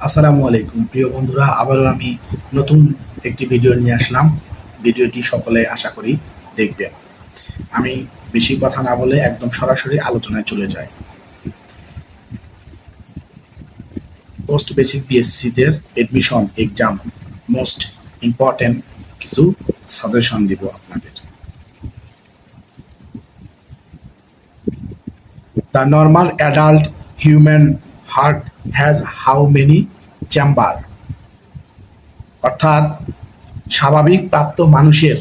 আসসালামু আলাইকুম প্রিয় বন্ধুরা, আবারও আমি নতুন একটি ভিডিও নিয়ে আসলাম। ভিডিওটি সকলে আশা করি দেখবেন। আমি বেশি কথা না বলে একদম সরাসরি আলোচনায় চলে যাই। পোস্ট বেসিক বিএসসিদের এডমিশন এক্সাম মোস্ট ইম্পর্টেন্ট কিছু সাজেশন দিব আপনাদের। The normal adult human heart has how many chamber? অর্থাৎ স্বাভাবিক প্রাপ্ত মানুষের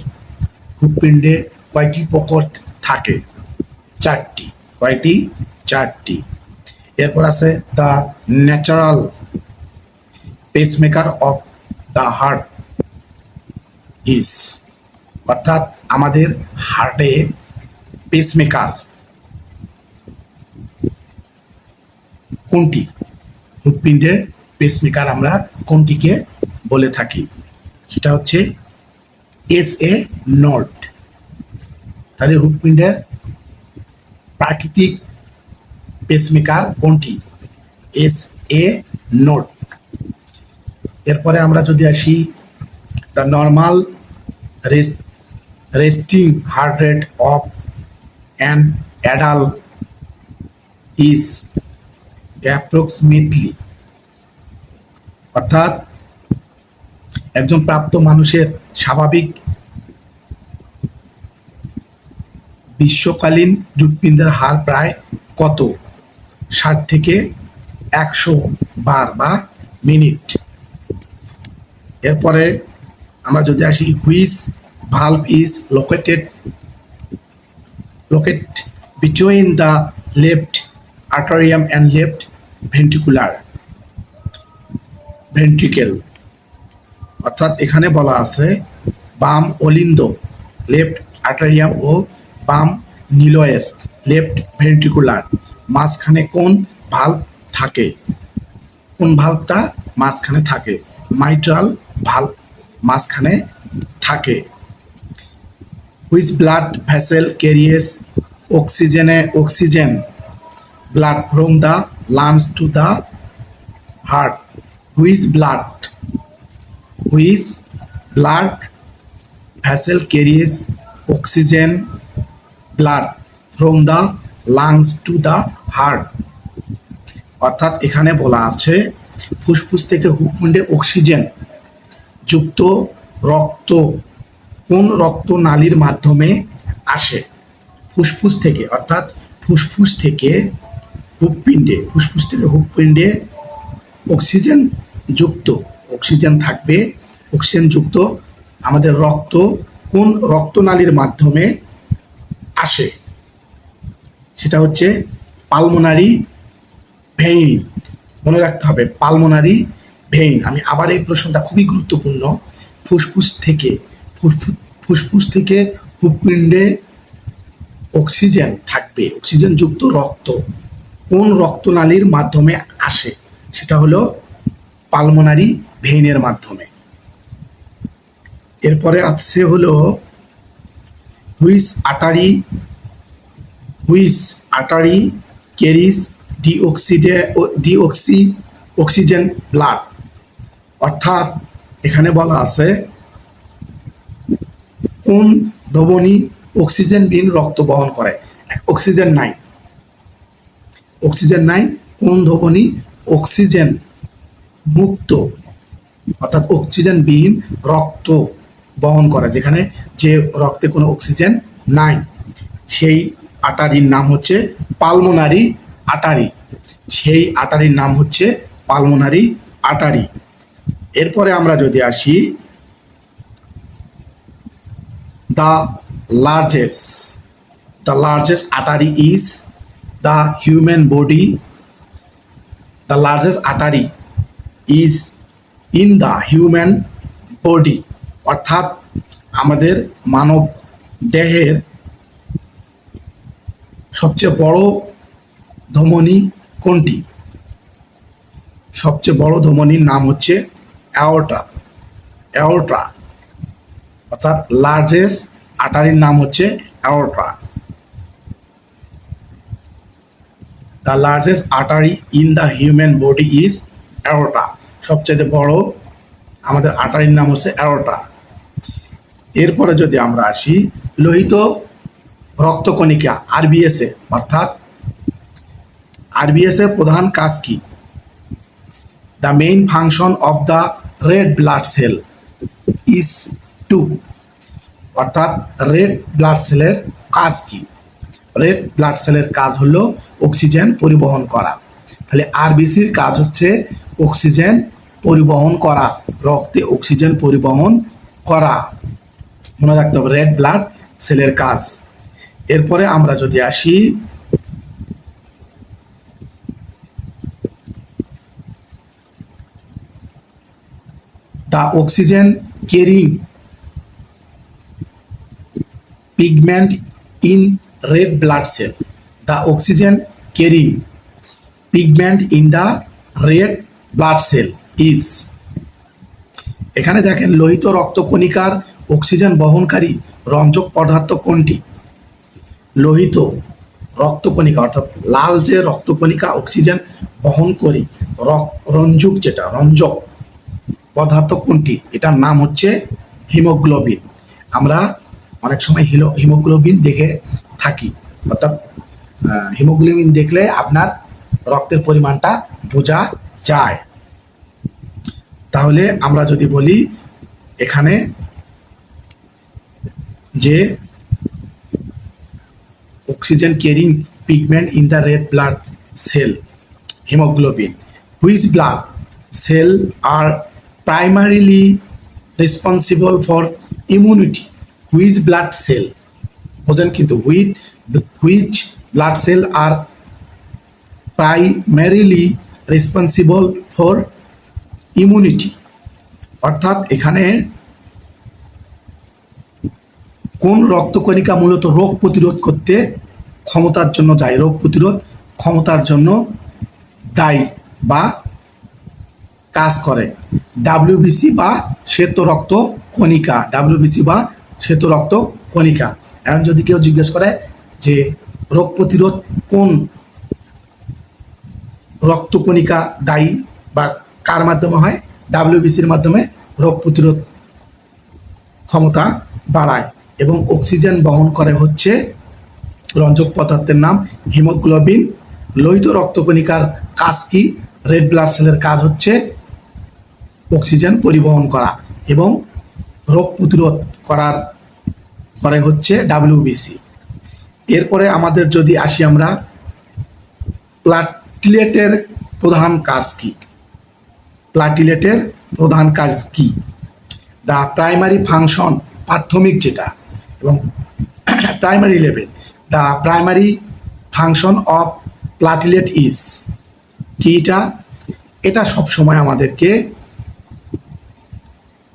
হৃৎপিণ্ডে কয়টি প্রকোষ্ঠ থাকে? চারটি। কয়টি? চারটি। এরপর আছে the natural pacemaker of the heart is, অর্থাৎ আমাদের হার্টে পেসমেকার কোনটি? হৃৎপিণ্ডের পেসমেকার আমরা কোনটিকে বলে থাকি? সেটা হচ্ছে এস এ নট। তাহলে হৃৎপিণ্ডের প্রাকৃতিক পেসমেকার কোনটি? S A note. এরপরে আমরা যদি আসি the normal resting heart rate of an adult is approximately, অর্থাৎ একজন প্রাপ্ত মানুষের স্বাভাবিক বিশ্বকালীন হৃৎপিণ্ডের হার প্রায় কত? 60 থেকে 100 বার বা মিনিট। এরপরে আমরা যদি আসি which valve is located between the left atrium and left ventricle, অর্থাৎ এখানে বলা আছে বাম অলিন্দ লেফট আর্টারিয়াম ও বাম নিলয়ের লেফট ভেন্ট্রিকুলার মাঝখানে কোন ভালভ থাকে? কোন ভালভটা মাঝখানে থাকে? মাইট্রাল ভালভ মাঝখানে থাকে। Which blood vessel carries oxygen blood from the lungs to the heart? Which blood vessel carries oxygen blood from the lungs to the heart? অর্থাৎ এখানে বলা আছে ফুসফুস থেকে হৃৎপিণ্ডে অক্সিজেন যুক্ত রক্ত কোন রক্তনালীর মাধ্যমে আসে? ফুসফুস থেকে, অর্থাৎ ফুসফুস থেকে হৃৎপিণ্ডে অক্সিজেন থাকবে। অক্সিজেন যুক্ত আমাদের রক্ত কোন রক্তনালীর মাধ্যমে আসে? সেটা হচ্ছে পালমোনারি ভেইন। মনে রাখতে হবে পালমোনারি ভেইন। আমি আবার এই প্রশ্নটা খুবই গুরুত্বপূর্ণ। ফুসফুস থেকে হৃৎপিণ্ডে অক্সিজেন থাকবে, অক্সিজেন যুক্ত রক্ত কোন রক্তনালীর মাধ্যমে আসে? সেটা হলো পালমোনারি ভেইনের মাধ্যমে। এরপরে আছে হলো which artery carries oxygen blood, অর্থাৎ এখানে বলা আছে কোন ধমনী অক্সিজেনবিহীন রক্ত বহন করে? অক্সিজেন নাই। কোন ধমনী অক্সিজেন মুক্ত, অর্থাৎ অক্সিজেনবিহীন রক্ত বহন করে, যেখানে যে রক্তে কোনো অক্সিজেন নাই, সেই আটারির নাম হচ্ছে পালমোনারি আটারি। এরপরে আমরা যদি আসি the largest Attari is the human body. The largest Attari is in the human body, অর্থাৎ আমাদের মানব দেহের সবচেয়ে বড় ধমনী কোনটি? সবচেয়ে বড় ধমনীর নাম হচ্ছে অ্যাওর্টা, অর্থাৎ লার্জেস্ট আটারির নাম হচ্ছে aorta. The largest artery in the human body is aorta. সবচেয়ে বড় আমাদের আর্টারির নাম হচ্ছে অ্যারোটা। এরপরে যদি আমরা আসি লোহিত রক্তকণিকা আরবিএসএ, অর্থাৎ আরবিএস এর প্রধান কাজ কি? The main function of the red blood cell is to, অর্থাৎ রেড ব্লাড সেলের কাজ কি? রেড ব্লাড সেলের কাজ হলো অক্সিজেন পরিবহন করা। তাহলে আরবিসির কাজ হচ্ছে অক্সিজেন পরিবহন করা, রক্তে অক্সিজেন পরিবহন করা। মনে রাখতে হবে রেড ব্লাড সেলের কাজ। এরপরে আমরা যদি আসি the oxygen carrying pigment in red blood cell, the oxygen carrying pigment in the red blood cell is, এখানে দেখেন লোহিত রক্তকণিকার অক্সিজেন বহনকারী রঞ্জক পদার্থ কোনটি? লোহিত রক্তকণিকা অর্থাৎ লাল যে রক্তকণিকা অক্সিজেন বহন করি রঞ্জক, যেটা রঞ্জক পদার্থ কোনটি? এটার নাম হচ্ছে হিমোগ্লোবিন। আমরা অনেক সময় হিমোগ্লোবিন দেখে থাকি, অর্থাৎ হিমোগ্লোবিন দেখলে আপনার রক্তের পরিমাণটা বোঝা যায়। তাহলে আমরা যদি বলি এখানে যে oxygen carrying pigment in the red blood cell hemoglobin, which blood cell are primarily responsible for immunity, which blood cell, বোঝেন কিন্তু which blood cell are primarily responsible for immunity, অর্থাৎ এখানে কোন রক্তকণিকা মূলত রোগ প্রতিরোধ করতে ক্ষমতার জন্য দায়ী, রোগ প্রতিরোধ ক্ষমতার জন্য দায়ী বা কাজ করে? ডাব্লিউবিসি বা শ্বেত রক্ত কণিকা, ডাব্লিউবিসি বা শ্বেত রক্ত কণিকা। এখন যদি কেউ জিজ্ঞেস করে যে রোগ প্রতিরোধ কোন রক্তকণিকা দায়ী বা কার মাধ্যমে হয়? ডাব্লিউবিসির মাধ্যমে রোগ প্রতিরোধ ক্ষমতা বাড়ায় এবং অক্সিজেন বহন করে হচ্ছে রঞ্জক পদার্থের নাম হিমোগ্লোবিন। লোহিত রক্তকণিকার কাজ কি? রেড ব্লাড সেলের কাজ হচ্ছে অক্সিজেন পরিবহন করা এবং রোগ প্রতিরোধ করে হচ্ছে ডাব্লিউবিসি। এরপরে আমাদের যদি আসি আমরা প্লাটিলেটের প্রধান কাজ কি? প্লাটিলেটের প্রধান কাজ কি? দ্য প্রাইমারি ফাংশন, প্রাথমিক যেটা এবং primary level, the primary function of platelet is কি? এটা সবসময় আমাদেরকে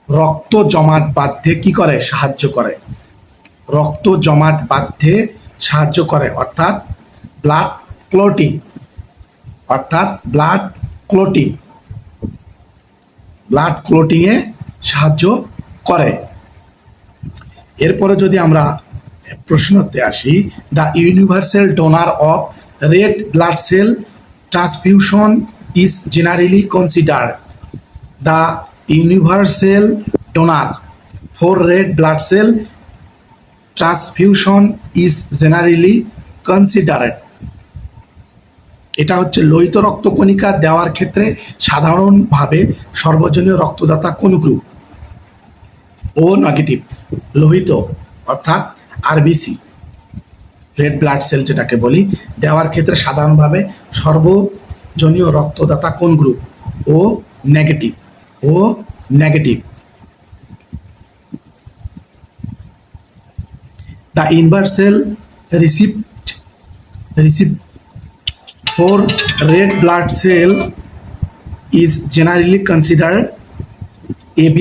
রক্ত জমাট বাঁধতে কি করে? সাহায্য করে। রক্ত জমাট বাঁধতে সাহায্য করে, অর্থাৎ ব্লাড ক্লটিং, ব্লাড ক্লটিংয়ে সাহায্য করে। এরপরে যদি আমরা প্রশ্নতে আসি, the universal donor of red blood cell transfusion is generally considered, the universal donor for red blood cell transfusion is generally considered, এটা হচ্ছে লোহিত রক্তকণিকা দেওয়ার ক্ষেত্রে সাধারণভাবে সর্বজনীয় রক্তদাতা কোন গ্রুপ? O negative. লোহিত অর্থাৎ আরবিসি, রেড ব্লাড সেল যেটাকে বলি, দেওয়ার ক্ষেত্রে সাধারণভাবে সর্বজনীয় রক্তদাতা কোন group? O negative. The universal receipt for red blood cell is generally considered AB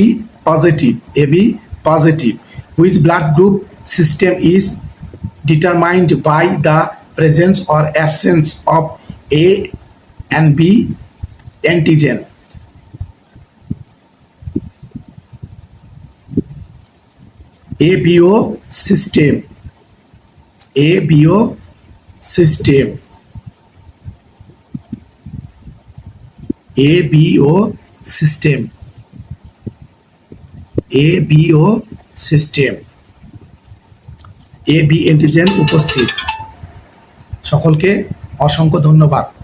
positive, which blood group system is determined by the presence or absence of A and B antigen. ABO system, system, ABO system. AB antigen উপস্থিত। সকলকে অসংখ্য ধন্যবাদ।